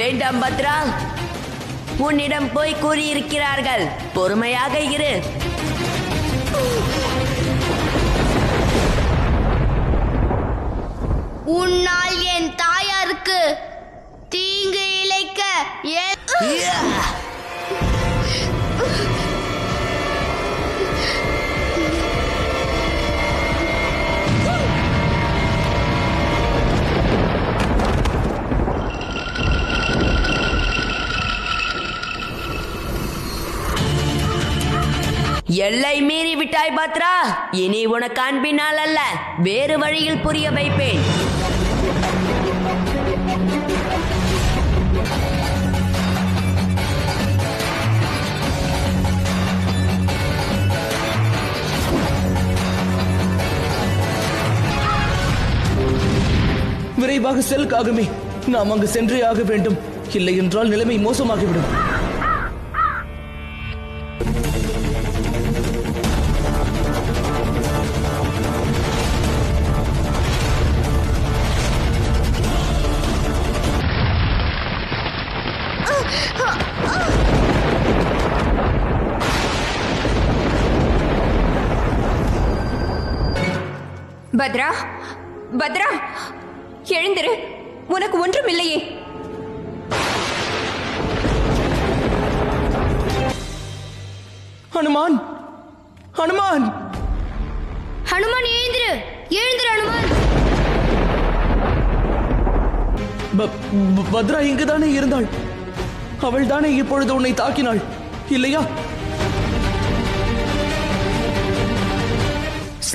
வேண்டாம் பத்ரா, உன்னிடம் போய் கூறியிருக்கிறார்கள், பொறுமையாக இரு. உன்னால் என் தாயாருக்கு தீங்கு இழைக்க எல்லை மீறி விட்டாய் பத்ரா. இனி உனக்கு அன்பினால் அல்ல, வேறு வழியில் புரிய வைப்பேன். விரைவாக செல் காகமே, நாம் அங்கு சென்றே ஆக வேண்டும். இல்லை என்றால் நிலைமை மோசமாகிவிடும். பத்ரா, பத்ரா, எழுந்திரு. உனக்கு ஒன்றும் இல்லையே. ஹனுமான், ஹனுமான், ஹனுமான் எழுந்திரு, எழுந்திரு ஹனுமான். பத்ரா இங்குதானே இருந்தாள். அவள் தானே இப்பொழுது உன்னை தாக்கினாள், இல்லையா?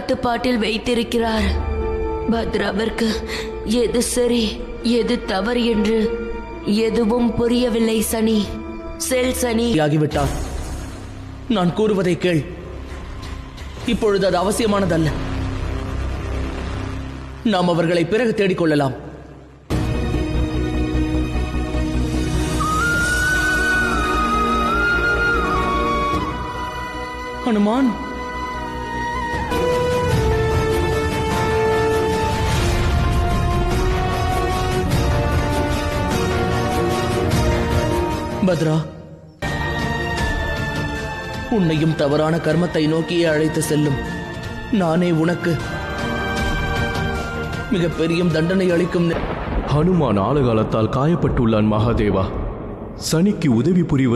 கட்டுப்பாட்டில் வைத்திருக்கிறார். பத்ராவிற்கு எது சரி எது தவறு என்று எதுவும் புரியவில்லை. சனி, செல் சனி ஆகிவிட்டார். நான் கூறுவதை கேள். இப்பொழுது அது அவசியமானதல்ல. நாம் அவர்களை பிறகு தேடிக்கொள்ளலாம். ஹனுமான், பத்ரா, உன்னையும் தவறான கர்மத்தை நோக்கியே அழைத்து செல்லும் நானே உனக்கு மிகப்பெரிய தண்டனை அளிக்கும். ஹனுமான் ஆழகாலத்தால் காயப்பட்டுள்ளான் மகாதேவா. சனிக்கு உதவி புரிவது